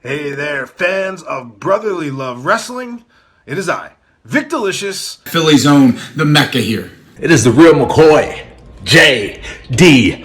Hey there, fans of brotherly love wrestling. It is I, Vic Delicious. Philly's own, the Mecca here. It is the real McCoy, J.D.X.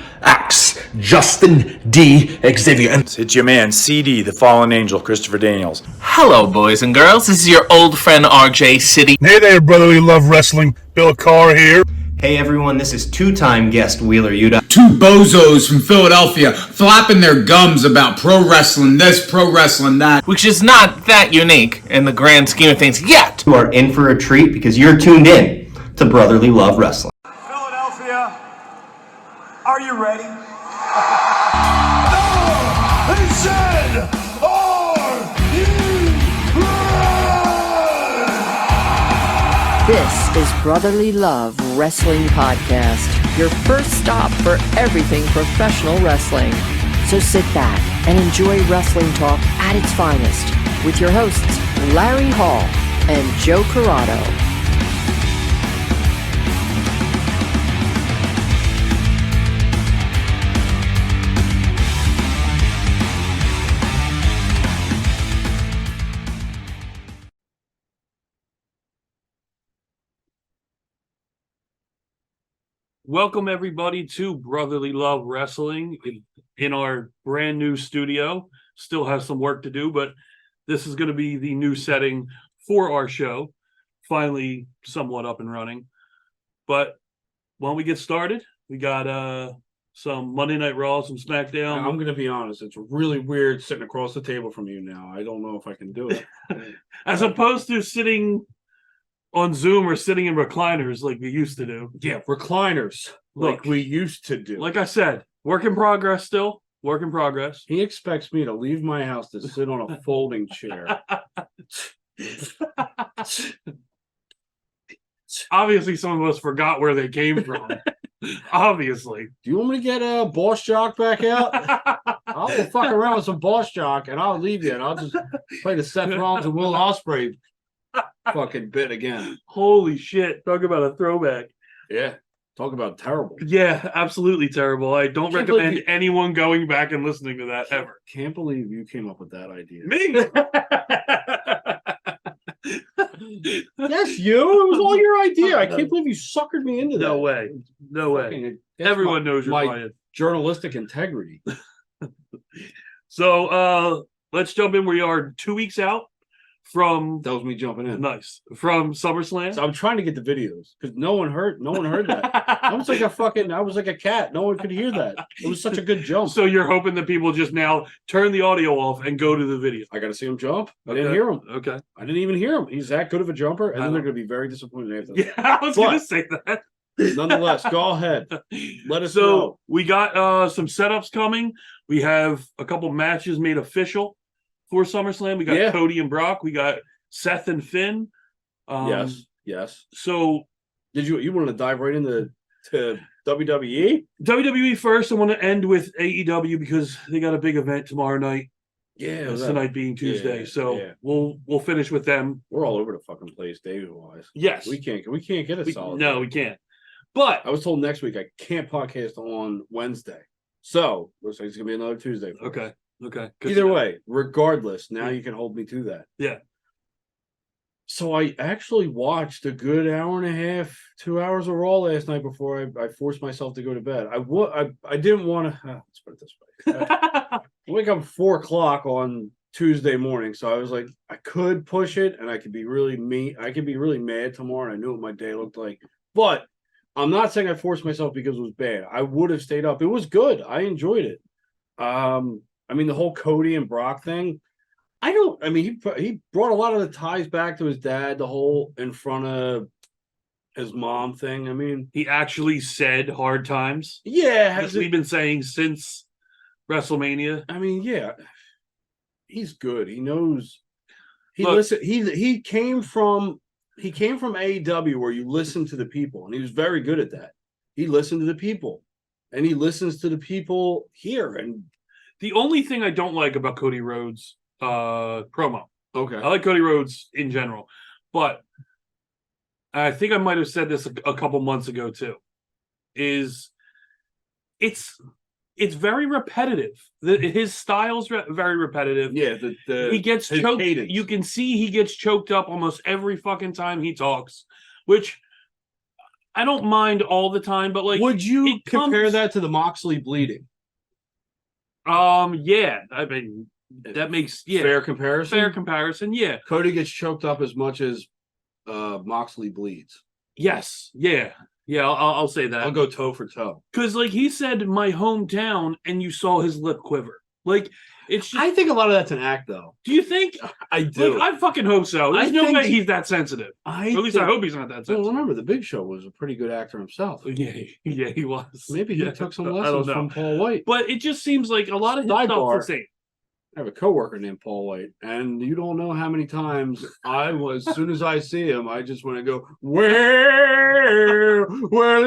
Justin D. Xavier. And it's your man, CD, the fallen angel, Christopher Daniels. Hello, boys and girls. This is your old friend RJ City. Hey there, brotherly love wrestling. Bill Carr here. Hey everyone, this is two-time guest Wheeler Yuta. Two bozos from Philadelphia flapping their gums about pro wrestling this, pro wrestling that. Which is not that unique in the grand scheme of things yet. You are in for a treat because you're tuned in to Brotherly Love Wrestling. Philadelphia, are you ready? No! They said, are you ready? This is Brotherly Love Wrestling Podcast, your first stop for everything professional wrestling. So sit back and enjoy wrestling talk at its finest with your hosts, Larry Hall and Joe Corrado. Welcome, everybody, to Brotherly Love Wrestling in our brand new studio. Still have some work to do, but this is going to be the new setting for our show. Finally, somewhat up and running. But when we get started, we got some Monday Night Raw, some SmackDown. I'm going to be honest. It's really weird sitting across the table from you now. I don't know if I can do it. As opposed to sitting on Zoom or sitting in recliners like we used to do. Yeah, recliners like we used to do. Like I said, work in progress still. Work in progress. He expects me to leave my house to sit on a folding chair. Obviously, some of us forgot where they came from. Obviously. Do you want me to get a Boss Jock back out? I'll fuck around with some Boss Jock and I'll leave you and I'll just play the Seth Rollins and Will Ospreay fucking bit again. Holy shit. Talk about a throwback. Yeah. Talk about terrible. Yeah, absolutely terrible. I don't recommend anyone going back and listening to that ever. Can't believe you came up with that idea. Me? Yes, you. It was all your idea. I can't believe you suckered me into that. No way. No way. Everyone knows you're lying. Journalistic integrity. So let's jump in. We are 2 weeks out from that was me jumping in. Nice. From SummerSlam. So I'm trying to get the videos because no one heard that. I was like a cat. No one could hear that. It was such a good jump. So you're hoping that people just now turn the audio off and go to the video. I gotta see him jump. I didn't hear him. Okay. I didn't even hear him. He's that good of a jumper, and then they're gonna be very disappointed after that. Yeah, I was gonna say that. Nonetheless, go ahead. Let us know. We got some setups coming. We have a couple matches made official for SummerSlam. We got Cody and Brock. We got Seth and Finn. Yes. So, did you want to dive right into WWE? WWE first. I want to end with AEW because they got a big event tomorrow night. Yeah, tonight being Tuesday. We'll finish with them. We're all over the fucking place, David wise. Yes, we can't get a solid. No, we can't. But I was told next week I can't podcast on Wednesday, so looks like it's gonna be another Tuesday. Okay. Either way, regardless, now you can hold me to that. Yeah. So I actually watched a good hour and a half, 2 hours of Raw last night before I forced myself to go to bed. I didn't want to. Let's put it this way. I wake up at 4:00 on Tuesday morning, so I was like, I could push it, and I could be really mad tomorrow. And I knew what my day looked like, but I'm not saying I forced myself because it was bad. I would have stayed up. It was good. I enjoyed it. I mean, the whole Cody and Brock thing. He brought a lot of the ties back to his dad, the whole in front of his mom thing. I mean, he actually said hard times. Yeah. As we've been saying since WrestleMania. I mean, yeah. He's good. He knows. He came from AEW where you listen to the people, and he was very good at that. He listened to the people, and he listens to the people here. And the only thing I don't like about Cody Rhodes' promo. Okay. I like Cody Rhodes in general, but I think I might have said this a couple months ago too. It's it's very repetitive. His style's very repetitive. Yeah, he gets choked. Cadence. You can see he gets choked up almost every fucking time he talks, which I don't mind all the time. But like, would you compare that to the Moxley bleeding? Yeah, I mean that makes fair comparison. Fair comparison, yeah. Cody gets choked up as much as Moxley bleeds. Yes, yeah. I'll say that. I'll go toe for toe because, like he said, my hometown, and you saw his lip quiver. Like it's just. I think a lot of that's an act, though. Do you think? I do. Like, I fucking hope so. There's no way he's that sensitive. Or at least I hope he's not that sensitive. Well, remember, the Big Show was a pretty good actor himself. Yeah, he was. Maybe he took some lessons from Paul White. But it just seems like a lot of his stuff's the same. I have a coworker named Paul White, and you don't know how many times as soon as I see him, I just want to go, well,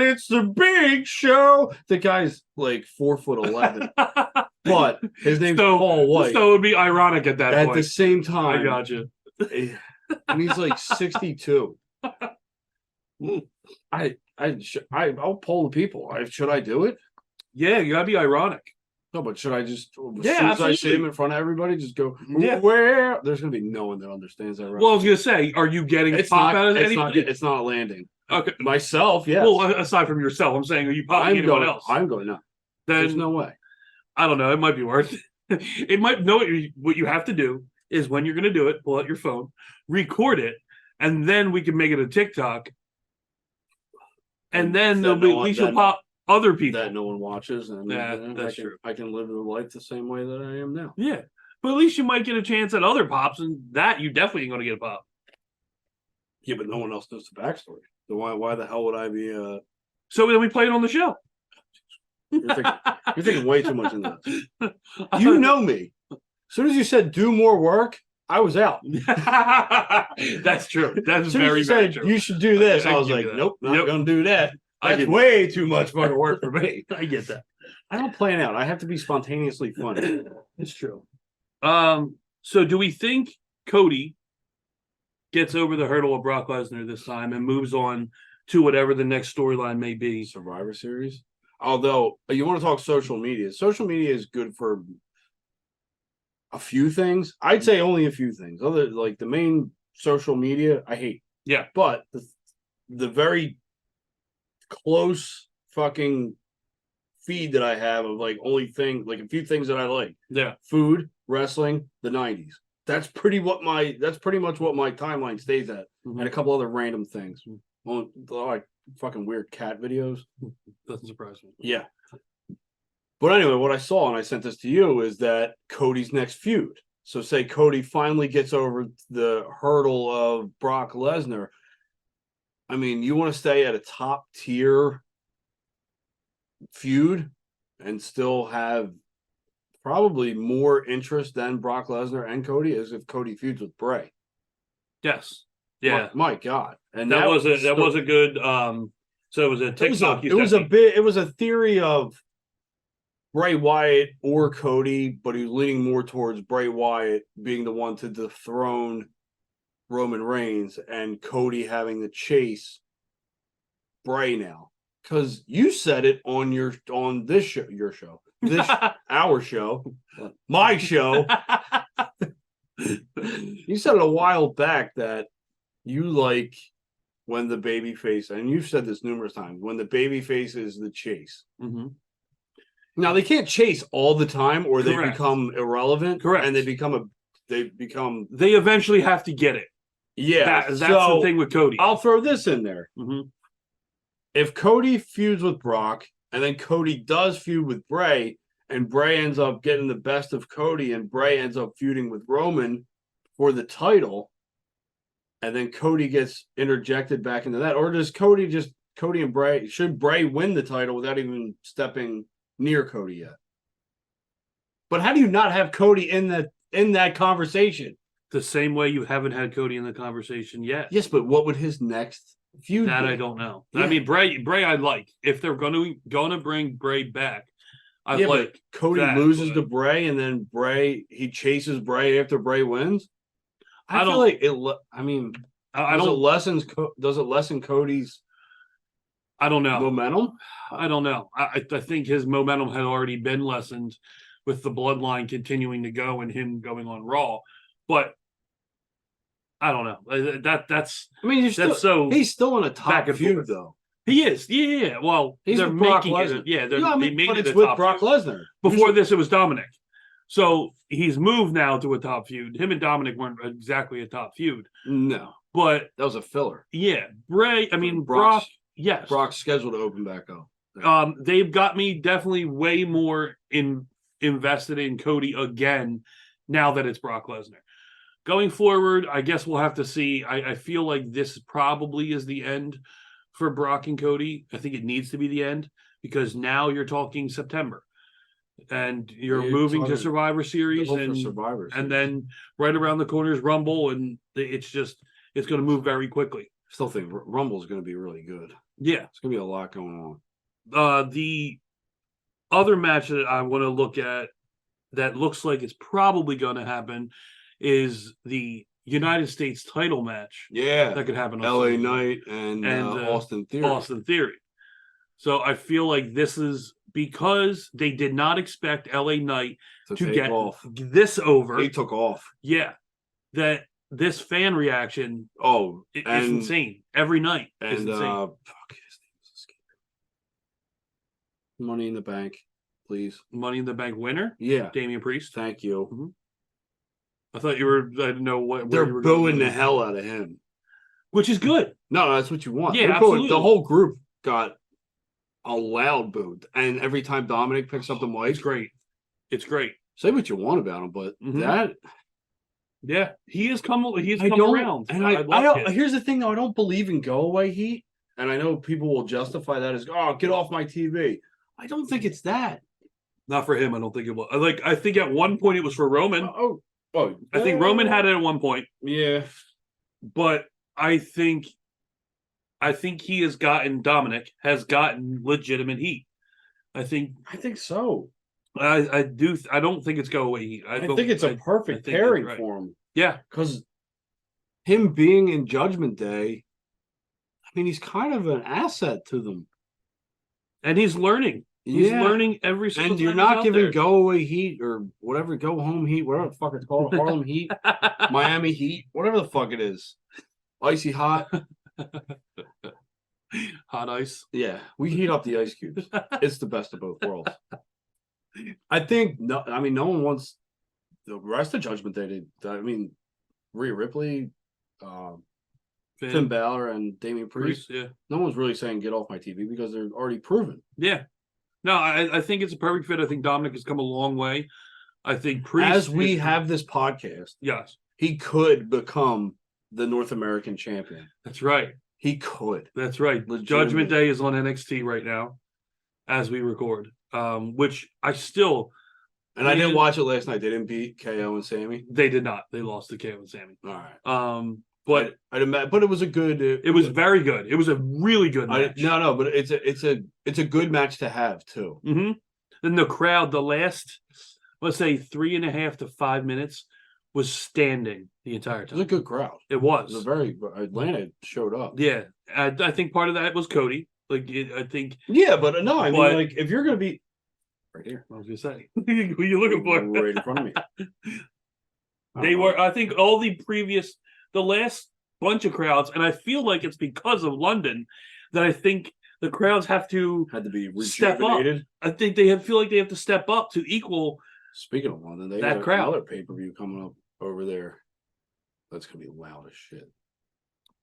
it's the Big Show. The guy's like 4'11", but his name's Paul White. So it would be ironic at that point. At the same time, I got you. And he's like 62. I'll poll the people. Should I do it? Yeah, you gotta be ironic. No, but should I just, as soon as I see him in front of everybody, just go, where? There's going to be no one that understands that. Right? Well, I was going to say, are you getting pop out of anybody? It's not landing. Okay. Myself, yes. Well, aside from yourself, I'm saying, are you popping anyone else? I'm going, no. There's no way. I don't know. It might be worth it. It might, no, what you have to do is when you're going to do it, pull out your phone, record it, and then we can make it a TikTok. And then there'll be, at least you'll pop other people that no one watches, and that's true. I can live the life the same way that I am now. Yeah, but at least you might get a chance at other pops, and that you definitely ain't going to get a pop. Yeah, but no one else knows the backstory. So why the hell would I be? So then we play it on the show. You're thinking way too much in that. You know me. As soon as you said do more work, I was out. That's true. That's very true. You should do this. I was like, nope, not going to do that. That's way too much fucking work for me. I get that. I don't plan out. I have to be spontaneously funny. It's true. So do we think Cody gets over the hurdle of Brock Lesnar this time and moves on to whatever the next storyline may be? Survivor Series? Although, you want to talk social media. Social media is good for a few things. I'd say only a few things. Other like the main social media, I hate. Yeah. But the very close fucking feed that I have of like only things, like a few things that I like. Yeah. Food, wrestling, the 90s. That's pretty much what my timeline stays at. Mm-hmm. And a couple other random things. Like fucking weird cat videos. Doesn't surprise me. Yeah. But anyway, what I saw, and I sent this to you, is that Cody's next feud. So say Cody finally gets over the hurdle of Brock Lesnar. I mean, you want to stay at a top tier feud and still have probably more interest than Brock Lesnar and Cody is if Cody feuds with Bray. Yes. Yeah. My God. And that was a good so it was a TikTok. It was a theory of Bray Wyatt or Cody, but he was leaning more towards Bray Wyatt being the one to dethrone Roman Reigns and Cody having to chase Bray now. Because you said it on this show, our show, my show. You said it a while back that you like when the babyface, and you've said this numerous times, when the babyface is the chase. Mm-hmm. Now they can't chase all the time, or Correct. they become irrelevant. Correct. And they eventually have to get it. Yeah, that's the thing with Cody. I'll throw this in there. Mm-hmm. If Cody feuds with Brock, and then Cody does feud with Bray, and Bray ends up getting the best of Cody, and Bray ends up feuding with Roman for the title, and then Cody gets interjected back into that, or does Cody and Bray, should Bray win the title without even stepping near Cody yet? But how do you not have Cody in that conversation? The same way you haven't had Cody in the conversation yet. Yes, but what would his next feud be? I don't know. Yeah. I mean, Bray I like. If they're gonna bring Bray back, I like Cody loses to Bray, and then he chases Bray after Bray wins. I feel like it. I mean, does it lessen Cody's I don't know. Momentum? I don't know. I think his momentum had already been lessened with the bloodline continuing to go and him going on Raw. But I don't know. That's I mean, he's still in a top feud though. He is. Yeah. Well, He's they're with Brock making Lesnar. it. Yeah, They made but it it's a with top Brock feud. Lesnar. Before this, it was Dominic. So he's moved now to a top feud. Him and Dominic weren't exactly a top feud. No, but that was a filler. Yeah, Brock. Yes, Brock's scheduled to open back up. They've got me definitely way more invested in Cody again now that it's Brock Lesnar. Going forward, I guess we'll have to see. I feel like this probably is the end for Brock and Cody. I think it needs to be the end because now you're talking September. And you're moving to Survivor Series, and then right around the corner is Rumble, and it's going to move very quickly. I still think Rumble is going to be really good. Yeah, it's going to be a lot going on. The other match that I want to look at that looks like it's probably going to happen is the United States title match. Yeah, that could happen. On LA Knight and Austin Theory. So I feel like this is because they did not expect LA Knight to get this over. He took off. Yeah. That this fan reaction is insane. Every night is insane. Money in the Bank, please. Money in the Bank winner? Yeah. Damian Priest. Thank you. Mm-hmm. I thought you were, I didn't know what. They're booing the hell out of him. Which is good. No, that's what you want. Yeah, absolutely. The whole group got a loud booed. And every time Dominic picks up the mic. It's great. It's great. Say what you want about him, but that. Yeah, he has come around. And I don't. Here's the thing, though. I don't believe in go away heat. And I know people will justify that as, oh, get off my TV. I don't think it's that. Not for him. I don't think it was. I think at one point it was for Roman. I think Roman had it at one point. Yeah. But I think he has gotten, Dominic has gotten legitimate heat. I think so. I do. I don't think it's go away heat. I think it's a perfect pairing for him. Yeah. Because him being in Judgment Day, I mean, he's kind of an asset to them. And he's learning. He's learning every single time. And you're not giving go away heat or whatever, go home heat, whatever the fuck it's called, Harlem Heat, Miami Heat, whatever the fuck it is. Icy hot. Hot ice. Yeah. We heat up the ice cubes. It's the best of both worlds. I think no one wants the rest of Judgment Day to Rhea Ripley, Finn Balor and Damian Priest. Yeah. No one's really saying get off my TV because they're already proven. Yeah. No, I think it's a perfect fit. I think Dominic has come a long way. I think Priest, as we have this podcast, yes, he could become the North American champion. That's right. He could. That's right. Judgment Day is on NXT right now as we record. Which I still I didn't watch it last night. They didn't beat KO and Sammy. They did not. They lost to KO and Sammy. All right. But but it was a good. It was very good. It was a really good match. But it's a good match to have too. Mm-hmm. Then the crowd, the last, let's say 3.5 to 5 minutes, was standing the entire time. It was a good crowd. It was. It was Atlanta showed up. Yeah, I think part of that was Cody. I think. Yeah, but no, I mean, if you're gonna be right here, I was gonna say, who are you looking for? Right in front of me. They were. I think all the last bunch of crowds, and I feel like it's because of London that I think the crowds had to be step up. I think feel like they have to step up to equal. Speaking of London, they got crowd. Another pay-per-view coming up over there. That's gonna be loud as shit.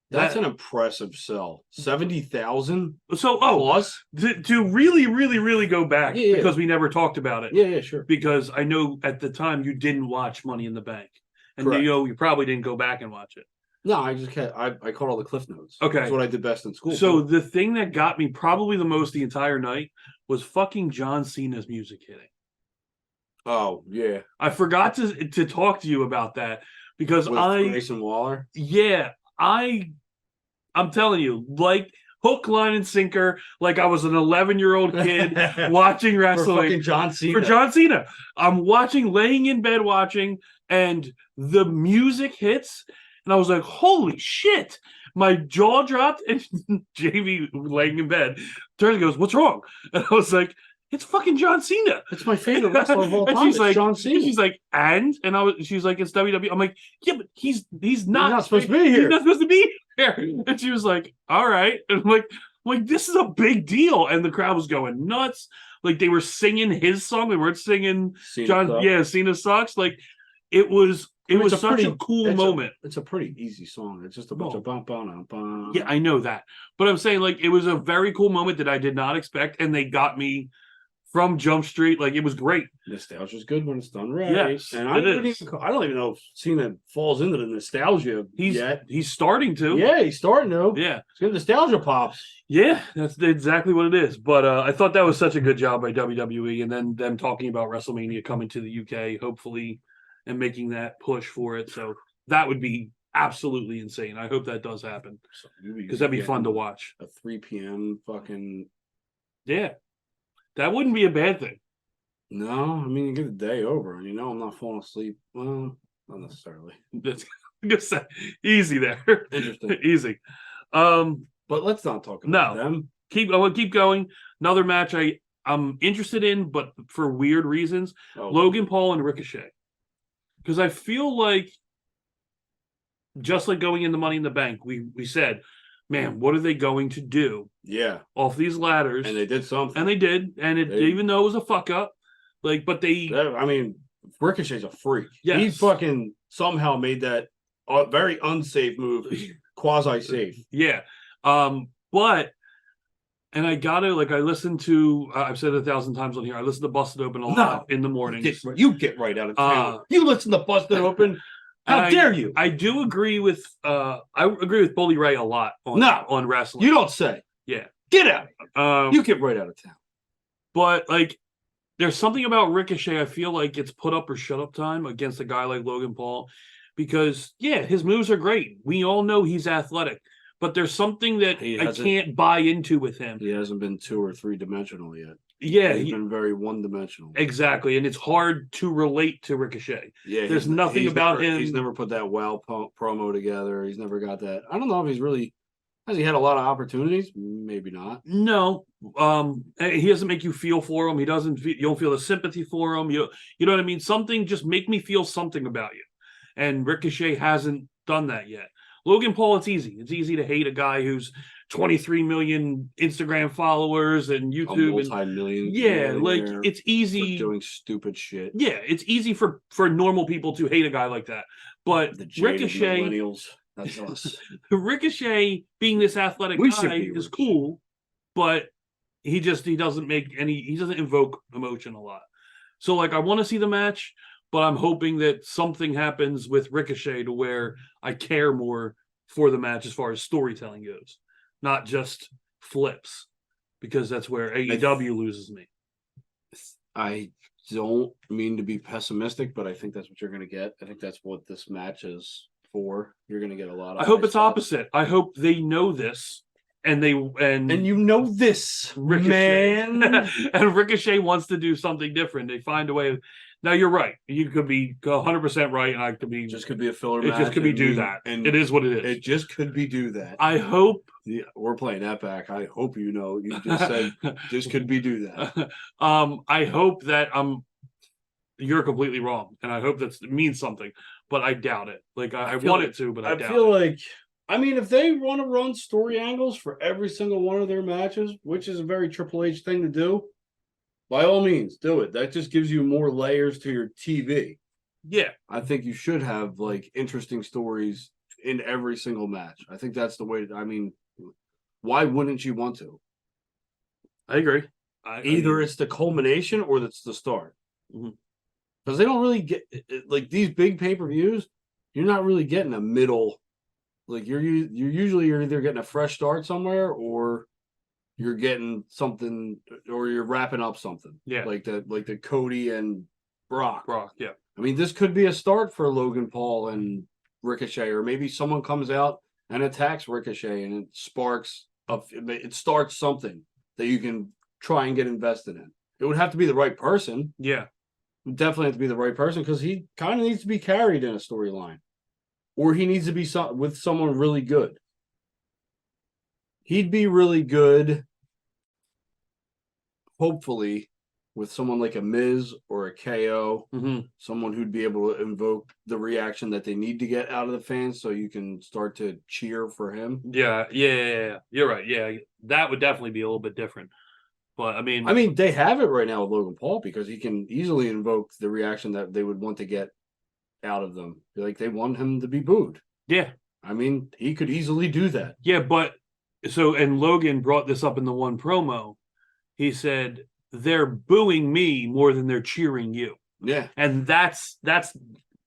That's an impressive sell. 70,000. So plus to really, really, really go back because we never talked about it. Yeah, sure. Because I know at the time you didn't watch Money in the Bank. And you probably didn't go back and watch it. No, I just can't. I caught all the cliff notes. Okay. That's what I did best in school. So the thing that got me probably the most the entire night was fucking John Cena's music hitting. Oh, yeah. I forgot to talk to you about that because with Grayson Waller? Yeah. I'm telling you, like hook, line, and sinker, like I was an 11-year-old kid watching wrestling. For fucking John Cena. For John Cena. I'm laying in bed watching, and the music hits, And I was like, holy shit. My jaw dropped, and Jamie, laying in bed, turns and goes, what's wrong? And I was like, it's fucking John Cena. It's my favorite wrestler of all time. She's like, John Cena. She's like, she's like, it's WWE. I'm like, yeah, but he's not supposed to be here. He's not supposed to be here. And she was like, all right. And I'm like, this is a big deal. And the crowd was going nuts. Like, they were singing his song. They weren't singing Cena sucks. Like, it was such a cool moment. It's a pretty easy song. It's just a bunch of bum, bum, bum. Yeah, I know that. But I'm saying, like, it was a very cool moment that I did not expect, and they got me from Jump Street. Like, it was great. Nostalgia's good when it's done right. Yes, and I don't even know if Cena falls into the nostalgia yet. He's starting to. Yeah, he's starting to. Yeah. It's good nostalgia pops. Yeah, that's exactly what it is. But I thought that was such a good job by WWE, and then them talking about WrestleMania coming to the UK, hopefully, and making that push for it. So that would be absolutely insane. I hope that does happen, because that'd be fun to watch. A 3 p.m. fucking... Yeah. That wouldn't be a bad thing. No, I mean, you get the day over, and I'm not falling asleep. Well, not necessarily. That's easy there. Interesting. Easy. But let's not talk about them. I want to keep going. Another match I'm interested in, but for weird reasons. Logan Paul and Ricochet. Because I feel like, just like going into Money in the Bank, we said, man, what are they going to do? Yeah. Off these ladders. And they did something. And they did. And even though it was a fuck up, but they... I mean, Ricochet's a freak. Yes. He fucking somehow made that very unsafe move quasi-safe. Yeah. But... And I gotta, I listen to, I've said it 1,000 times on here, I listen to Busted Open a lot in the mornings. You get right out of town. You listen to Busted Open. How dare you? I do agree with, Bully Ray a lot on wrestling. You don't say. Yeah. Get out. You get right out of town. But, there's something about Ricochet, I feel like it's put up or shut up time against a guy like Logan Paul. Because, yeah, his moves are great. We all know he's athletic. But there's something that I can't buy into with him. He hasn't been 2 or 3 dimensional yet. Yeah. He's been very one dimensional. Exactly. And it's hard to relate to Ricochet. Yeah. There's nothing about him. He's never put that wow promo together. He's never got that. I don't know if he's really... Has he had a lot of opportunities? Maybe not. No. He doesn't make you feel for him. You don't feel the sympathy for him. You know what I mean? Something, just make me feel something about you. And Ricochet hasn't done that yet. Logan Paul, it's easy. It's easy to hate a guy who's 23 million Instagram followers and YouTube. Multi-million. Yeah, it's easy. Doing stupid shit. Yeah, it's easy for normal people to hate a guy like that. But Ricochet, millennials, that's us. Ricochet being this athletic guy is cool, but he doesn't invoke emotion a lot. So I want to see the match. But I'm hoping that something happens with Ricochet to where I care more for the match as far as storytelling goes, not just flips, because that's where AEW loses me. I don't mean to be pessimistic, but I think that's what you're going to get. I think that's what this match is for. You're going to get a lot of... I hope it's opposite. I hope they know this. And you know this, Ricochet, man. And Ricochet wants to do something different. They find a way. Now you're right. You could be 100% right, and I could be. Just could be a filler match. It just could be do that, and it is what it is. It just could be do that. I hope. Yeah, we're playing that back. I hope you know. You just said just could be do that. I hope that you're completely wrong, and I hope that means something, but I doubt it. I want it to, but I doubt feel it. like. I mean, if they want to run story angles for every single one of their matches, which is a very Triple H thing to do, by all means, do it. That just gives you more layers to your TV. Yeah. I think you should have, interesting stories in every single match. I think that's the way why wouldn't you want to? I agree. Either it's the culmination or it's the start. Because they don't really get, these big pay-per-views, you're not really getting a middle... you're either getting a fresh start somewhere or you're getting something or you're wrapping up something. Yeah. Like the Cody and Brock. Yeah. I mean, this could be a start for Logan Paul and Ricochet, or maybe someone comes out and attacks Ricochet and it starts something that you can try and get invested in. It would have to be the right person. Yeah. It would definitely have to be the right person because he kind of needs to be carried in a storyline. or he needs to be with someone really good. He'd be really good, hopefully, with someone like a Miz or a KO, someone who'd be able to invoke the reaction that they need to get out of the fans so you can start to cheer for him. Yeah. You're right. Yeah, that would definitely be a little bit different. But I mean, they have it right now with Logan Paul because he can easily invoke the reaction that they would want to get out of them. Like they want him to be booed. Yeah. I mean, he could easily do that. Yeah, but and Logan brought this up in the one promo. He said, they're booing me more than they're cheering you. Yeah. And that's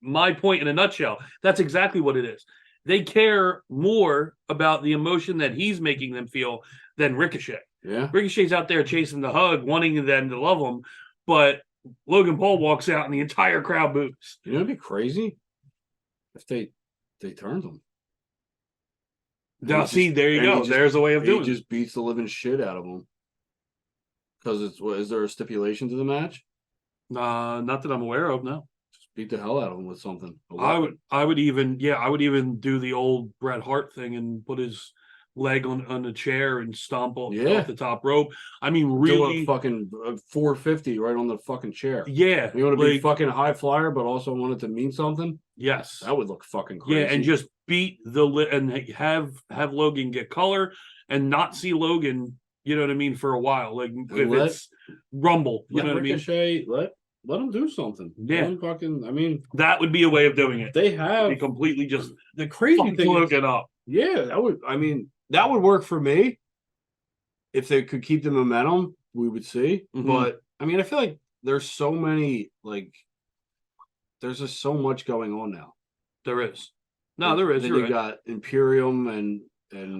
my point in a nutshell. That's exactly what it is. They care more about the emotion that he's making them feel than Ricochet. Yeah. Ricochet's out there chasing the hug, wanting them to love him, but Logan Paul walks out and the entire crowd boos. You know, it'd be crazy if they turned him. Now, see, there you go. There's a way of doing it. He just beats the living shit out of him. Because is there a stipulation to the match? Not that I'm aware of, no. Just beat the hell out of him with something. I would even do the old Bret Hart thing and put his leg on a chair and stomp off the top rope. I mean, really, do a fucking 450 right on the fucking chair. Yeah, you want to be fucking high flyer, but also want it to mean something. Yes, that would look fucking crazy. Yeah, and just beat and have Logan get color and not see Logan. You know what I mean? For a while, like if it's Rumble, you know what I mean? Ricochet, let him do something. Yeah, that would be a way of doing it. They have completely just the crazy thing. Look it up. Yeah, that would work for me. If they could keep the momentum, we would see. But I feel like there's so many there's just so much going on now. There is. No, there is. Then you got Imperium and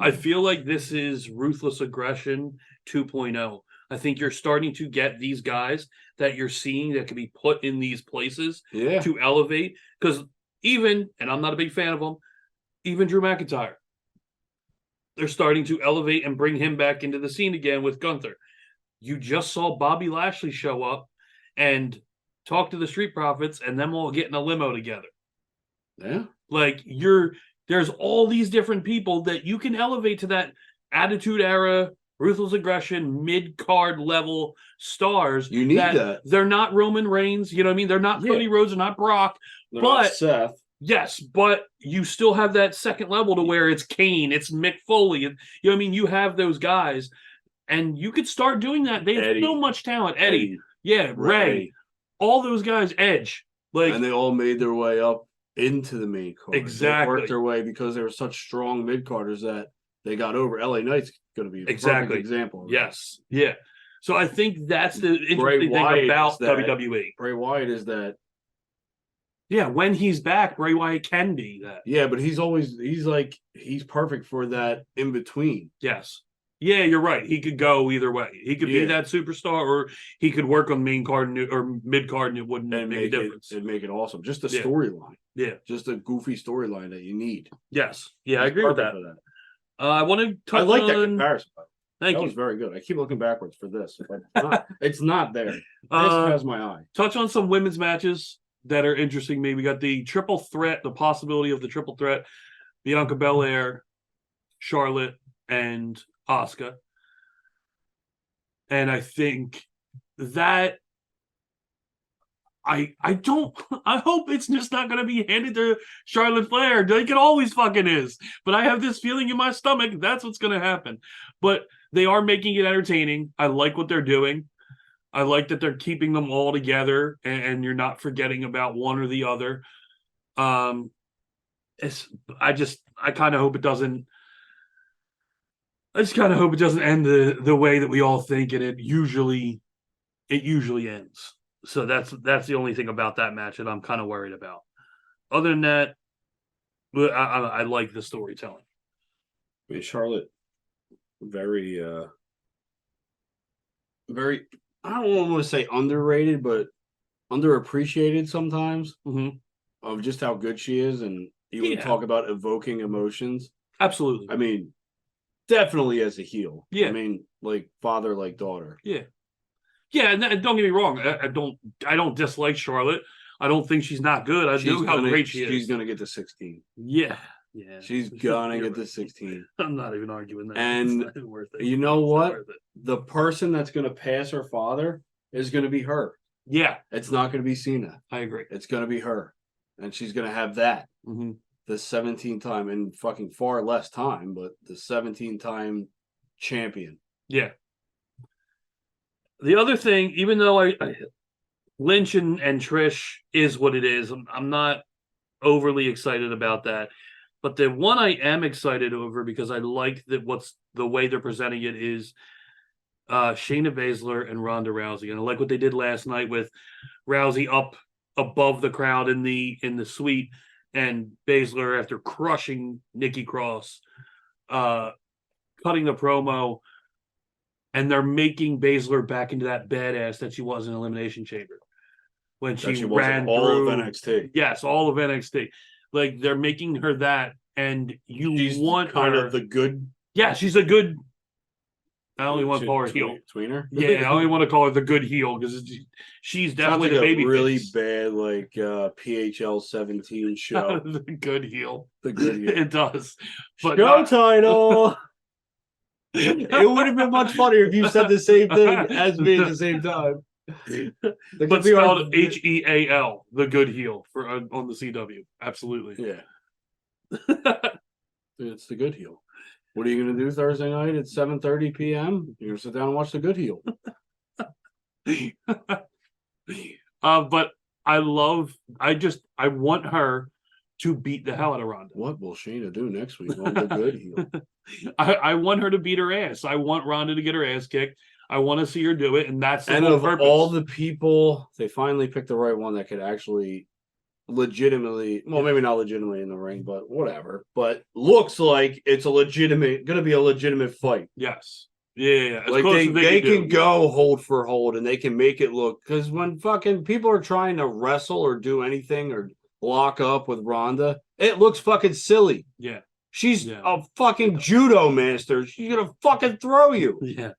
I feel like this is Ruthless Aggression 2.0. I think you're starting to get these guys that you're seeing that can be put in these places to elevate. Because and I'm not a big fan of them, even Drew McIntyre, they're starting to elevate and bring him back into the scene again with Gunther. You just saw Bobby Lashley show up and talk to the Street Profits and them all get in a limo together. Yeah. Like there's all these different people that you can elevate to that Attitude Era, Ruthless Aggression, mid-card level stars. You need that. They're not Roman Reigns, you know what I mean? They're not Cody Rhodes, they're not Brock. They're not Seth. Yes, but you still have that second level to where it's Kane, it's Mick Foley. You know what I mean? You have those guys, and you could start doing that. They have so much talent. Eddie. Yeah, Ray. All those guys, Edge. And they all made their way up into the main card. Exactly. They worked their way because they were such strong mid-carders that they got over. LA Knight's going to be a perfect example. Yes. Yeah. So I think that's the interesting thing about WWE. Bray Wyatt is that. Yeah, when he's back, Bray Wyatt can be that. Yeah, but he's perfect for that in between. Yes. Yeah, you're right. He could go either way. He could be that superstar, or he could work on main card or mid card, and it wouldn't make a difference. It'd make it awesome. Just a storyline. Yeah, just a goofy storyline that you need. Yes. Yeah, I agree with that. I want to touch. I like that comparison. Thank you. That was very good. I keep looking backwards for this. It's not there. This has my eye. Touch on some women's matches that are interesting. Maybe we got the triple threat, the possibility of the triple threat: Bianca Belair, Charlotte, and Asuka. And I think that I hope it's just not going to be handed to Charlotte Flair. Like it always fucking is. But I have this feeling in my stomach that's what's going to happen. But they are making it entertaining. I like what they're doing. I like that they're keeping them all together and you're not forgetting about one or the other. I kind of hope it doesn't. I just kind of hope it doesn't end the way that we all think, and it usually ends. So that's the only thing about that match that I'm kind of worried about. Other than that, I like the storytelling. I mean, Charlotte, very, very. I don't want to say underrated, but underappreciated sometimes. Of just how good she is, and you would talk about evoking emotions. Absolutely. I mean, definitely as a heel. Yeah. I mean, like father, like daughter. Yeah. Yeah, and don't get me wrong. I don't dislike Charlotte. I don't think she's not good. I do how great she is. She's gonna get to 16. Yeah. She's gonna get to right. 16. I'm not even arguing that. And it's not worth it. you know It's not what? worth it. The person that's gonna pass her father is gonna be her. Yeah, It's not gonna be Cena. I agree. It's gonna be her, and she's gonna have that Hmm. the 17th time in fucking far less time, but the 17th-time champion. Yeah. The other thing, even though I Lynch and Trish is what it is, I'm not overly excited about that. But the one I am excited over because I like that what's the way they're presenting it is Shayna Baszler and Ronda Rousey. And I like what they did last night with Rousey up above the crowd in the suite and Baszler after crushing Nikki Cross, cutting the promo, and they're making Baszler back into that badass that she was in Elimination Chamber when she ran all through of NXT. Yes, all of NXT. Like they're making her that, and She's want kind her. of the good. Yeah, she's a good. I only want to call her heel. Tweener. Yeah, I only want to call her the good heel because she's definitely Sounds like the baby a really face. bad PHL 17 show. The good heel. The good heel. It does. But Show title. It would have been much funnier if you said the same thing as me at the same time. But spelled HEAL, the good heel for on the CW. Absolutely. Yeah. It's the good heel. What are you going to do Thursday night at 7:30 p.m.? You're going to sit down and watch the good heel. But I want her to beat the hell out of Ronda. What will Shayna do next week on the good heel? I want her to beat her ass. I want Ronda to get her ass kicked. I want to see her do it, and that's the And whole of purpose. all the people, they finally picked the right one that could actually legitimately, well, maybe not legitimately in the ring, but whatever. But looks like it's going to be a legitimate fight. Yes. Yeah. As Like close as they do. can go hold for hold and they can make it look, because when fucking people are trying to wrestle or do anything or lock up with Ronda, it looks fucking silly. Yeah. She's a fucking judo master. She's gonna fucking throw you. Yeah.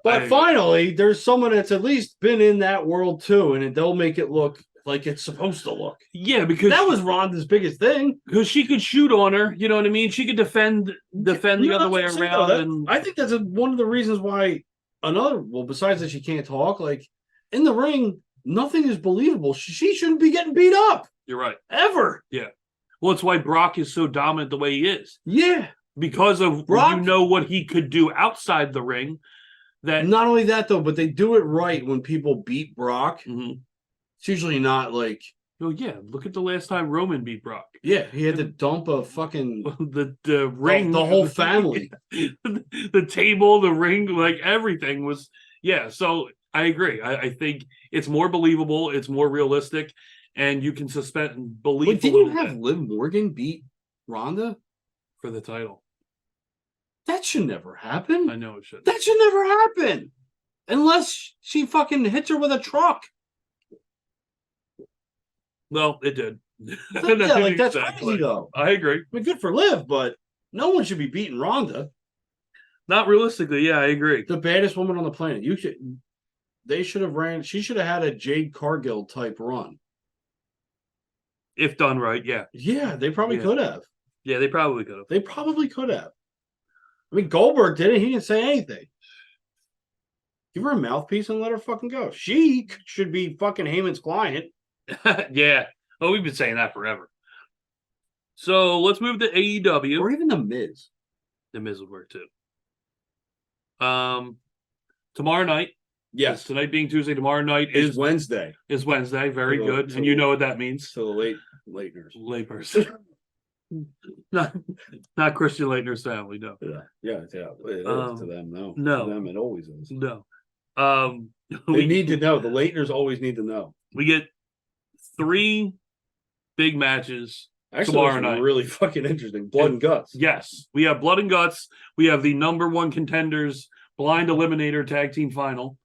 But finally, there's someone that's at least been in that world too, and they'll make it look like it's supposed to look. Yeah, because that was Ronda's biggest thing. Because she could shoot on her, you know what I mean? She could defend the other way around. And I think that's one of the reasons why besides that she can't talk, like in the ring, nothing is believable. She shouldn't be getting beat up. You're right. Ever. Yeah. Well, it's why Brock is so dominant the way he is. Yeah. Because of Brock, what he could do outside the ring. That not only that though, but they do it right when people beat Brock. Mm-hmm. It's usually not like. Oh yeah, look at the last time Roman beat Brock. Yeah, he had to dump a fucking the ring, the whole family, the table, the ring, like everything was. Yeah, so I agree. I think it's more believable, it's more realistic, and you can suspend and believe. But didn't you have Liv Morgan beat Ronda for the title? That should never happen. I know it should. That should never happen. Unless she fucking hits her with a truck. Well, it did. Yeah, like that's crazy though. I agree. I mean, good for Liv, but no one should be beating Ronda. Not realistically, yeah, I agree. The baddest woman on the planet. She should have had a Jade Cargill type run. If done right, yeah. Yeah, they probably could have. Yeah, they probably could have. They probably could have. I mean, Goldberg did it. He didn't say anything. Give her a mouthpiece and let her fucking go. She should be fucking Heyman's client. Yeah. Oh, we've been saying that forever. So let's move to AEW. Or even The Miz. The Miz would work too. Tomorrow night. Yes. Tonight being Tuesday, tomorrow night is Wednesday. Is Wednesday. Very good. And you know what that means. To the Leitners. Layperson. Not Christian Leitner's family, no. Yeah. It is to them, no. No. To them, it always is. No. They need to know. The Leitners always need to know. We get 3 big matches tomorrow night. Really fucking interesting. Blood and Guts. Yes. We have Blood and Guts. We have the number 1 contenders blind eliminator tag team final.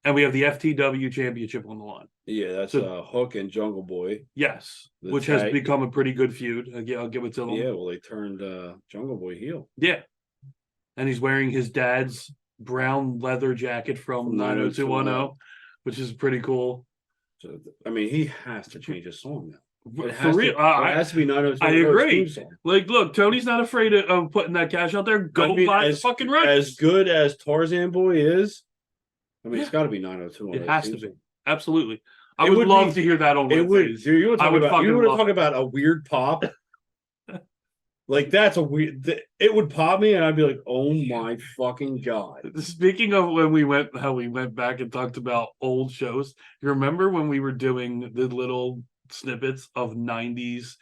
And we have the FTW championship on the line. Yeah, that's Hook and Jungle Boy. Yes, which has become a pretty good feud. I'll give it to them. Yeah, well, they turned Jungle Boy heel. Yeah. And he's wearing his dad's brown leather jacket from 90210, which is pretty cool. So, I mean, he has to change his song now. It For has real, to, it has to be 902. I agree. Song. Like, look, Tony's not afraid of putting that cash out there. Go buy the fucking rights. As good as Tarzan Boy is, I mean, it's got to be 902. It has to be. Absolutely. I would love to hear that on it would. Wednesdays. Dude, you would talk it. about a weird pop. Like, that's a weird. It would pop me, and I'd be like, "Oh my fucking god!" Speaking of how we went back and talked about old shows. You remember when we were doing the little snippets of '90s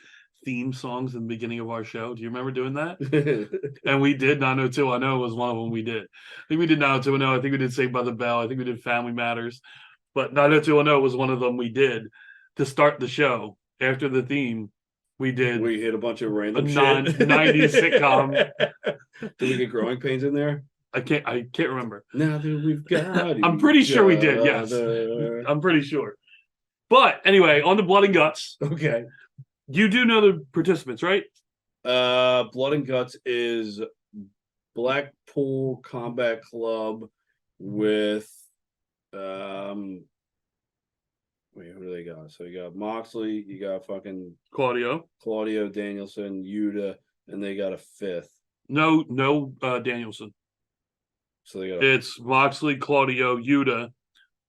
theme songs in the beginning of our show? Do you remember doing that? And we did 90210 was one of them. We did. I think we did 90210. I think we did Saved by the Bell. I think we did Family Matters. But 90210 was one of them we did to start the show after the theme. We hit a bunch of random '90s sitcom. Did we get Growing Pains in there? I can't remember. Now that we've got I'm pretty sure we did, yes. I'm pretty sure. But anyway, on to Blood and Guts. Okay. You do know the participants, right? Blood and Guts is Blackpool Combat Club with wait, who do they got? So you got Moxley, you got fucking Claudio Danielson, Yuta, and they got a fifth. No, Danielson. So they got it's Moxley, Claudio, Yuta,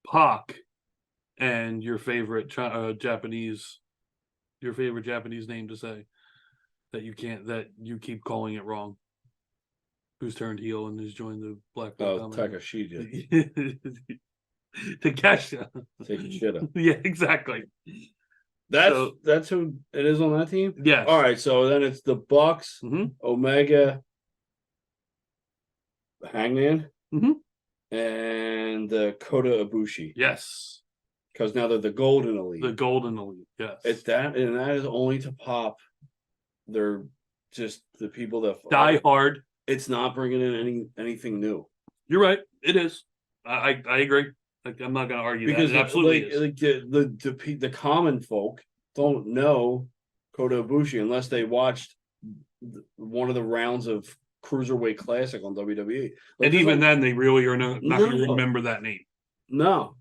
Pac, and your favorite Japanese name to say that you keep calling it wrong. Who's turned heel and has joined the Blackpool? Takashita. Takesha. Taking shit up. Yeah, exactly. That's who it is on that team? Yes. All right, so then it's the Bucks, Omega, Hangman, and the Kota Ibushi. Yes. Because now they're the Golden Elite. The Golden Elite, yes. It's that, and that is only to pop. They're just the people that die hard. It's not bringing in anything new. You're right. It is. I agree. I'm not going to argue because that. It absolutely is. The common folk don't know Kota Ibushi unless they watched one of the rounds of Cruiserweight Classic on WWE. And even then, they really are not going to remember that name. No.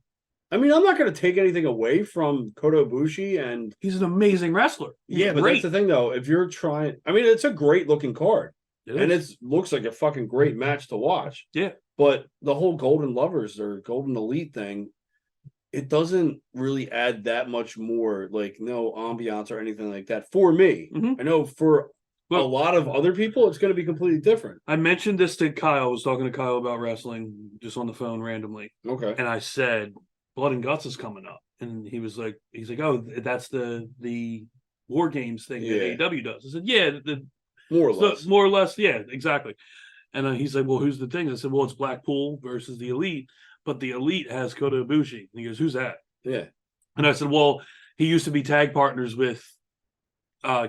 I mean, I'm not going to take anything away from Kota Ibushi, and he's an amazing wrestler. But that's the thing, though. If you're trying, I mean, it's a great looking card, and it looks like a fucking great match to watch. Yeah, but the whole Golden Lovers or Golden Elite thing, it doesn't really add that much more, like no ambiance or anything like that for me. I know for a lot of other people, it's going to be completely different. I mentioned this to Kyle. I was talking to Kyle about wrestling just on the phone randomly. Okay, and I said, Blood and Guts is coming up, and he's like, oh, that's the War Games thing that AEW does. I said, yeah, more or less, yeah, exactly. And he's like, well, who's the thing? I said, well, it's Blackpool versus the Elite, but the Elite has Kota Ibushi. And he goes, who's that? Yeah. And I said, well, he used to be tag partners with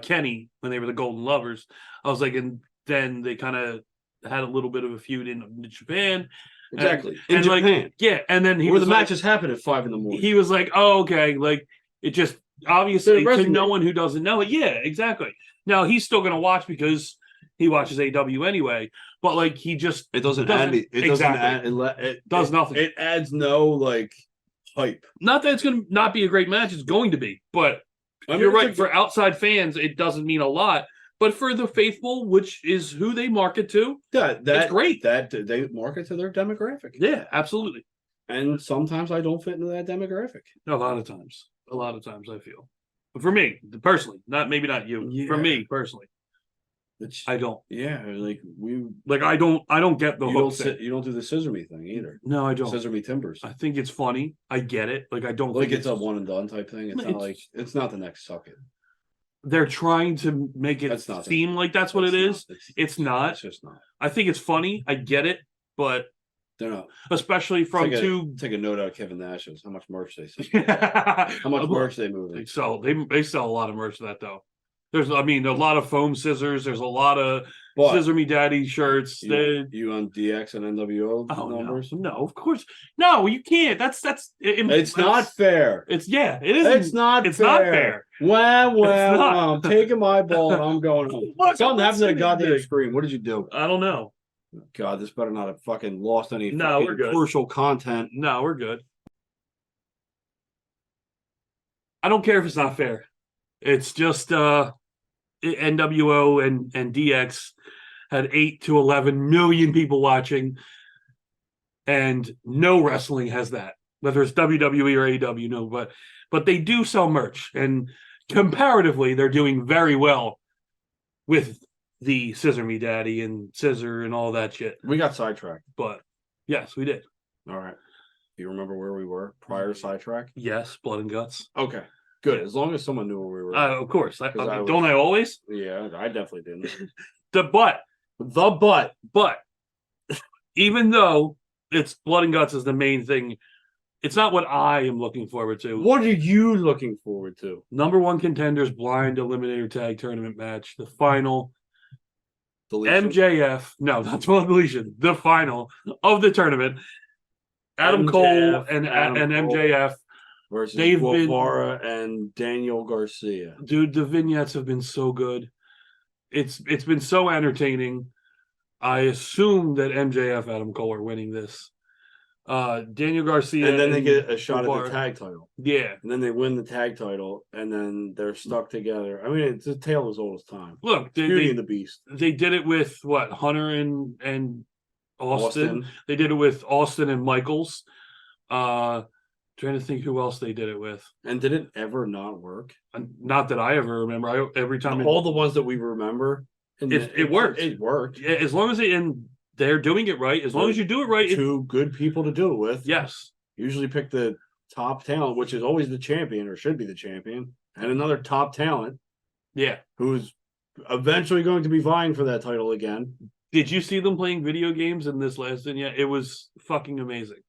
Kenny when they were the Golden Lovers. I was like, and then they kind of had a little bit of a feud in Japan. Exactly. In Japan. And then where the matches happen at 5 a.m. He was like, oh, okay. Like, it just obviously to no one who doesn't know it. Yeah, exactly. Now he's still going to watch because he watches AW anyway. But like, he just it does nothing. It adds no like hype. Not that it's going to not be a great match. It's going to be, but you're right. For outside fans, it doesn't mean a lot. But for the faithful, which is who they market to, that's great. That they market to their demographic. Yeah, absolutely. And sometimes I don't fit into that demographic. A lot of times I feel. But for me, personally, not you. Yeah. For me personally, I don't. Yeah, I don't get the hook. You don't do the scissor me thing either. No, I don't. Scissor me timbers. I think it's funny. I get it. Like I don't like it's a one and done type thing. It's not like it's not the next suck it. They're trying to make it seem like that's what it is. It's not. It's just not. I think it's funny. I get it, but they're not. Especially from take a note out of Kevin Nash's. How much merch they sell. How much merch they move. They sell a lot of merch of that though. There's a lot of foam scissors. There's a lot of Scissor Me Daddy shirts. You on DX and NWO numbers? No, of course. No, you can't. It's not fair. It isn't. It's not fair. Well, I'm taking my ball and I'm going home. Something happened to the goddamn screen. What did you do? I don't know. God, this better not have fucking lost any we're good. crucial content. No, we're good. I don't care if it's not fair. It's just NWO and DX had 8 to 11 million people watching, and no wrestling has that. Whether it's WWE or AEW, no, but they do sell merch, and comparatively, they're doing very well with the Scissor Me Daddy and Scissor and all that shit. We got sidetracked. But yes, we did. All right. Do you remember where we were prior to sidetrack? Yes, Blood and Guts. Okay. Good. As long as someone knew where we were. Of course. Don't I always? Yeah, I definitely didn't. But even though it's Blood and Guts is the main thing, it's not what I am looking forward to. What are you looking forward to? Number one contenders blind eliminator tag tournament match, the final. Deletion? MJF, no, not deletion. The final of the tournament. Adam Cole and MJF versus they've Guevara and Daniel Garcia. Dude, the vignettes have been so good. It's been so entertaining. I assume that MJF, Adam Cole are winning this. Daniel Garcia, and then they get a shot Guevara. at the tag title. Yeah, and then they win the tag title, and then they're stuck together. I mean, it's a tale as old as time. Look, Beauty and the Beast. They did it with what, Hunter and Austin. They did it with Austin and Michaels. Trying to think who else they did it with. And did it ever not work? Not that I ever remember. Every time all the ones that we remember, it worked. It worked. Yeah, as long as they're doing it right. As long as you do it right, two good people to do it with. Yes. Usually pick the top talent, which is always the champion or should be the champion, and another top talent. Yeah. Who's eventually going to be vying for that title again. Did you see them playing video games in this last vignette? It was fucking amazing.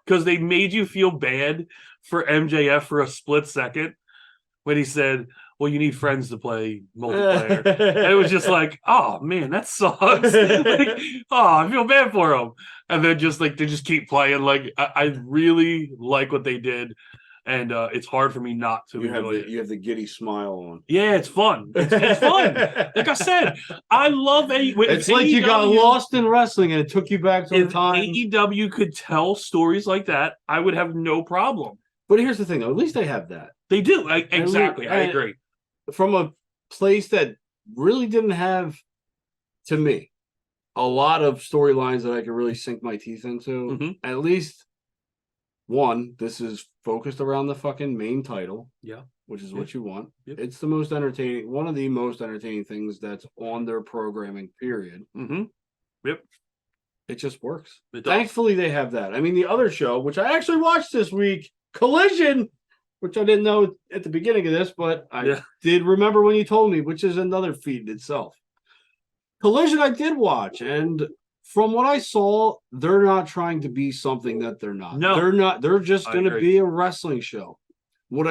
Because they made you feel bad for MJF for a split second when he said, well, you need friends to play multiplayer. And it was just like, oh, man, that sucks. I feel bad for him. And then just like, they just keep playing. Like, I really like what they did. And it's hard for me not to enjoy it. You have the giddy smile on. Yeah, it's fun. It's fun. Like I said, I love it's like you got lost in wrestling and it took you back to the time. If AEW could tell stories like that, I would have no problem. But here's the thing, though. At least they have that. They do. Exactly. I agree. From a place that really didn't have, to me, a lot of storylines that I could really sink my teeth into. Mm-hmm. At least one, this is focused around the fucking main title. Yeah. Which is what you want. Yep. It's the most entertaining, one of the most entertaining things that's on their programming, period. Mm-hmm. Yep. It just works. Thankfully, they have that. I mean, the other show, which I actually watched this week, Collision, which I didn't know at the beginning of this, but I did remember when you told me, which is another feed itself. Collision I did watch, and from what I saw, they're not trying to be something that they're not. No. They're not. They're just going to be a wrestling show. What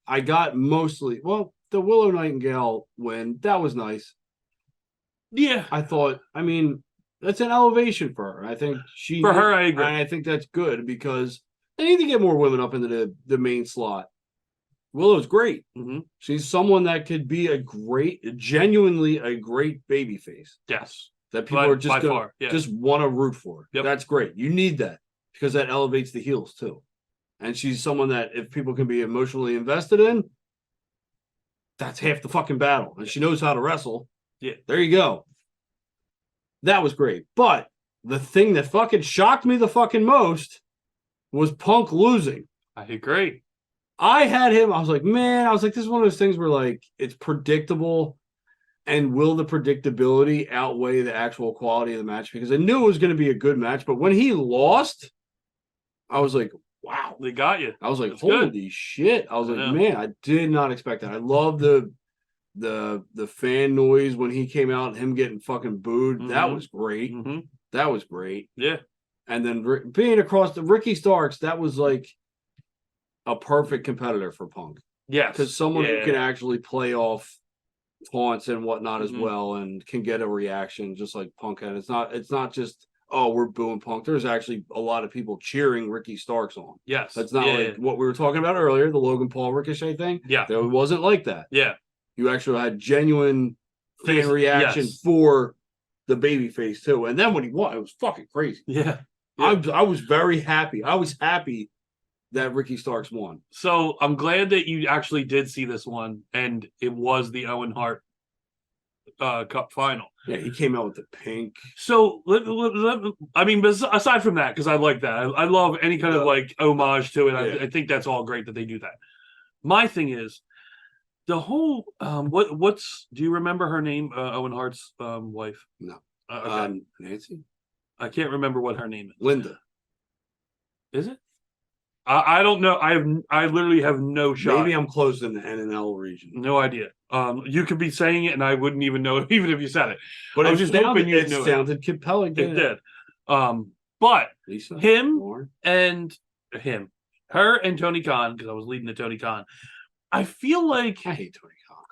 I got mostly, well, the Willow Nightingale win, that was nice. Yeah. I thought, I mean, that's an elevation for her. I think I agree. And I think that's good because they need to get more women up into the main slot. Willow's great. Mm-hmm. She's someone that could be genuinely a great babyface. Yes. That people are just just want to root for. Yep. That's great. You need that because that elevates the heels too. And she's someone that if people can be emotionally invested in, that's half the fucking battle. And she knows how to wrestle. Yeah. There you go. That was great. But the thing that fucking shocked me the fucking most was Punk losing. I agree. I had him. I was like, this is one of those things where like it's predictable. And will the predictability outweigh the actual quality of the match? Because I knew it was going to be a good match. But when he lost, I was like, wow. They got you. I was like, That's holy good. shit. I was like, man, I did not expect that. I love the fan noise when he came out, him getting fucking booed. Mm-hmm. That was great. Mm-hmm. That was great. Yeah. And then being across the Ricky Starks, that was like a perfect competitor for Punk. Yes. Because someone who can actually play off taunts and whatnot as Mm-hmm. well and can get a reaction just like Punk had. It's not just, oh, we're booing Punk. There's actually a lot of people cheering Ricky Starks on. Yes. That's not like what we were talking about earlier, the Logan Paul Ricochet thing. Yeah. It wasn't like that. Yeah. You actually had genuine fan reaction for the babyface too. And then when he won, it was fucking crazy. Yeah. I was very happy. I was happy that Ricky Starks won. So I'm glad that you actually did see this one, and it was the Owen Hart Cup final. Yeah, he came out with the pink. So I mean, aside from that, because I like that, I love any kind of like homage to it. Yeah. I think that's all great that they do that. My thing is the whole what's do you remember her name? Owen Hart's wife? No. Okay. Nancy? I can't remember what her name is. Linda. Is it? I don't know. I literally have no shot. Maybe I'm close in the NNL region. No idea. You could be saying it and I wouldn't even know even if you said it. But I it was just sounded, hoping you it knew sounded compelling. It did. But Lisa? him Lauren? and him, her and Tony Khan, because I was leading to Tony Khan. I feel like I hate Tony Khan.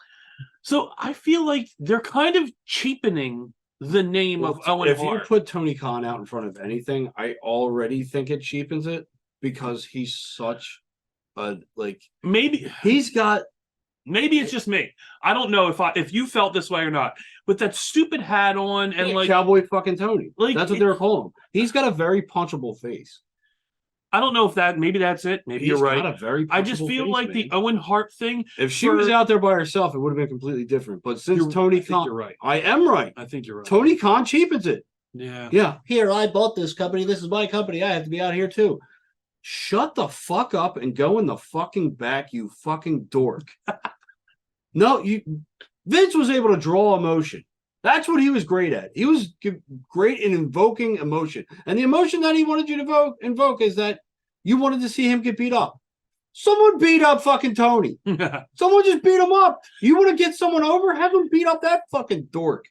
So I feel like they're kind of cheapening the name of Owen If Hart. you put Tony Khan out in front of anything, I already think it cheapens it because he's such a Maybe he's got. Maybe it's just me. I don't know if you felt this way or not. With that stupid hat on and like Cowboy fucking Tony. Like, That's what they were calling him. He's got a very punchable face. I don't know if that maybe that's it. Maybe He's you're right. got a very I just punchable feel face, like man. the Owen Hart thing. If she was out there by herself, it would have been completely different. But since Tony Khan, you're right. I am right. I think you're right. Tony Khan cheapens it. Yeah. Yeah. Here, I bought this company. This is my company. I have to be out here too. Shut the fuck up and go in the fucking back, you fucking dork. No, Vince was able to draw emotion. That's what he was great at. He was great in invoking emotion. And the emotion that he wanted you to invoke is that you wanted to see him get beat up. Someone beat up fucking Tony. Someone just beat him up. You want to get someone over? Have him beat up that fucking dork.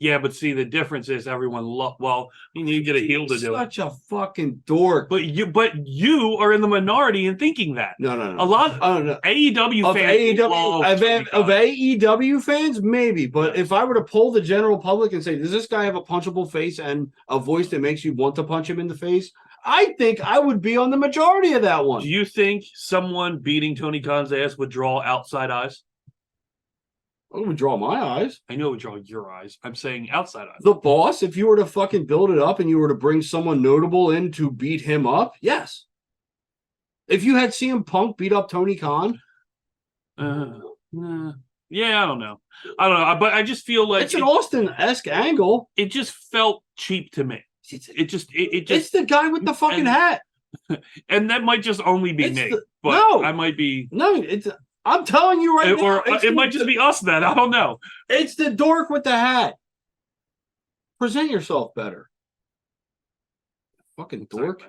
Yeah, but see, the difference is everyone well, you need to get a heel to do it. Such a fucking dork. But you are in the minority in thinking that. No. A lot of AEW fans of AEW fans, maybe. But if I were to poll the general public and say, does this guy have a punchable face and a voice that makes you want to punch him in the face? I think I would be on the majority of that one. Do you think someone beating Tony Khan's ass would draw outside eyes? It would draw my eyes. I know it would draw your eyes. I'm saying outside eyes. The boss, if you were to fucking build it up and you were to bring someone notable in to beat him up, yes. If you had CM Punk beat up Tony Khan, yeah, I don't know. But I just feel like it's an Austin-esque angle. It just felt cheap to me. It's the guy with the fucking hat. And that might just only be me. I might be. No, I'm telling you right now. Or it might just be us then. I don't know. It's the dork with the hat. Present yourself better. Fucking dork.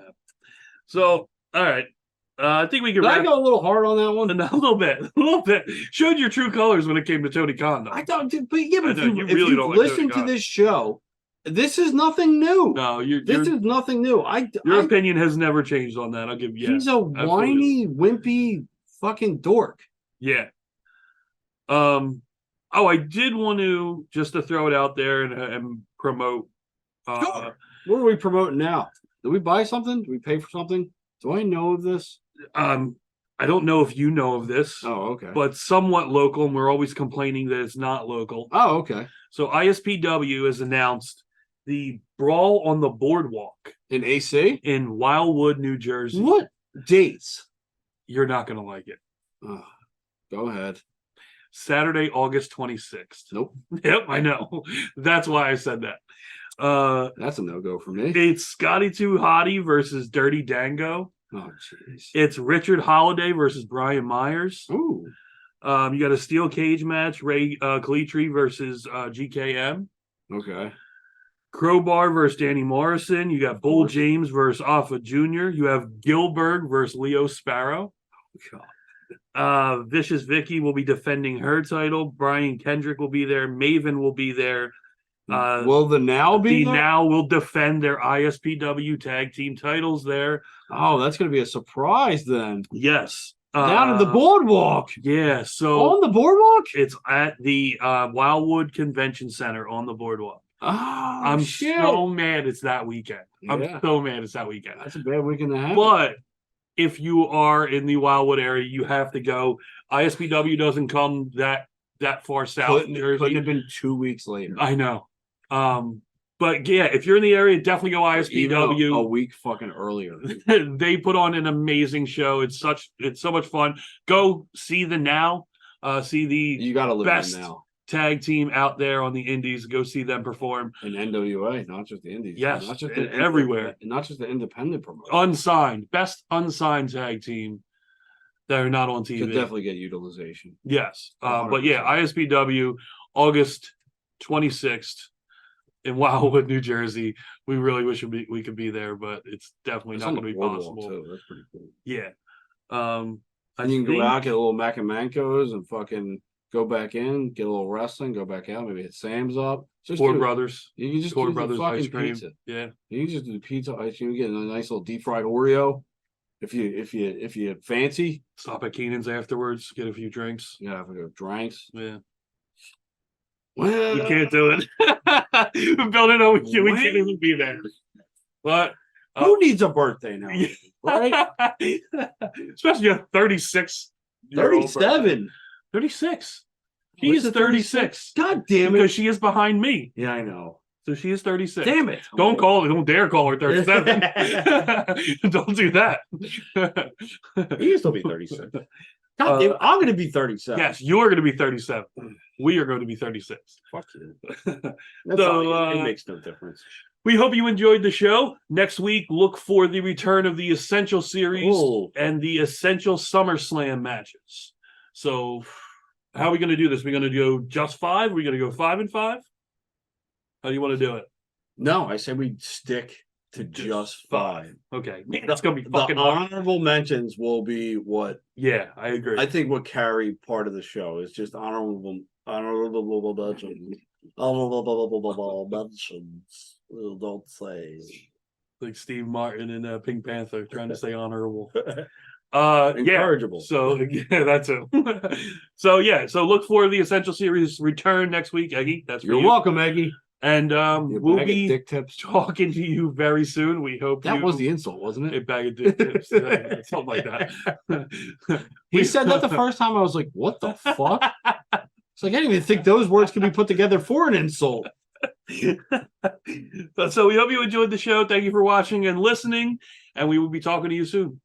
So, all right. I think we can. I go a little hard on that one. A little bit. Showed your true colors when it came to Tony Khan, though. I don't. But yeah, but if really you don't like listen Tony to Khan. this show, this is nothing new. No, this is nothing new. Your opinion has never changed on that. I'll give you. He's a whiny, wimpy, fucking dork. Yeah. I did want to just to throw it out there and promote. Sure. What are we promoting now? Did we buy something? Did we pay for something? Do I know of this? I don't know if you know of this. Oh, okay. But somewhat local, and we're always complaining that it's not local. Oh, okay. So ISPW has announced the Brawl on the Boardwalk in AC in Wildwood, New Jersey. What dates? You're not going to like it. Go ahead. Saturday, August 26th. Nope. Yep, I know. That's why I said that. That's a no-go for me. It's Scotty 2 Hottie versus Dirty Dango. Oh, jeez. It's Richard Holiday versus Brian Myers. Ooh. You got a steel cage match, Ray Calitri versus GKM. Okay. Crowbar versus Danny Morrison. You got Bull James versus Alpha Jr. You have Gilbert versus Leo Sparrow. Vicious Vicky will be defending her title. Brian Kendrick will be there. Maven will be there. Will the Now be there? Now will defend their ISPW tag team titles there. Oh, that's going to be a surprise then. Yes. Down at the Boardwalk. Yeah. So on the Boardwalk? It's at the Wildwood Convention Center on the Boardwalk. Oh, I'm so mad it's that weekend. Yeah. I'm so mad it's that weekend. That's a bad weekend to have. But if you are in the Wildwood area, you have to go. ISPW doesn't come that far south. Couldn't have been 2 weeks later. I know. But yeah, if you're in the area, definitely go ISPW. A week fucking earlier. They put on an amazing show. It's so much fun. Go see the Now. See the You gotta live best in now. tag team out there on the indies. Go see them perform. In NWA, not just the indies. Yes, not just everywhere. Not just the independent promotion. Unsigned, best unsigned tag team that are not on TV. Could definitely get utilization. Yes. But 100%. yeah, ISPW, August 26th in Wildwood, New Jersey. We really wish we could be there, but it's definitely It's not on going to the be Boardwalk, possible. too. That's pretty cool. Yeah. And you can go out, get a little Mac and Mancos, and fucking go back in, get a little wrestling, go back out, maybe hit Sam's up. Just Four do- Brothers. You can just Four do Brothers the fucking ice cream. pizza. Yeah. You can just do pizza, ice cream, get a nice little deep fried Oreo. If you fancy, Stop at Keenan's afterwards, get a few drinks. you have a drinks. Yeah. Well, We can't do it. We're building over we can't even be there. But who needs a birthday now? Right? Especially a 36. 37. 36. She What's is the 36. God damn Because it. she is behind me. Yeah, I know. So she is 36. Damn it. Don't dare call her 37. Don't do that. You still be 36. God damn it. I'm going to be 37. Yes, you're going to be 37. We are going to be 36. Fuck you. So, it makes no difference. We hope you enjoyed the show. Next week, look for the return of the Essential Series and the Essential SummerSlam matches. So, how are we going to do this? We're going to go just 5? We're going to go 5 and 5? How do you want to do it? No, I say we stick to just 5. Okay. Man, that's going to be The fucking hard. honorable mentions will be what Yeah, I agree. I think what carry part of the show is just honorable mentions. Honorable mentions. Don't say. Like Steve Martin and Pink Panther trying to say honorable. Incorrigible. Yeah. So yeah, that's it. So look for the Essential Series return next week, Eggy. That's for You're you. welcome, Eggy. And we'll bag of be dick tips. talking to you very soon. We hope That was the insult, wasn't a it? bag of dick tips, something like that. He said that the first time. I was like, "What the fuck?" It's like I didn't even think those words could be put together for an insult. So we hope you enjoyed the show. Thank you for watching and listening, and we will be talking to you soon.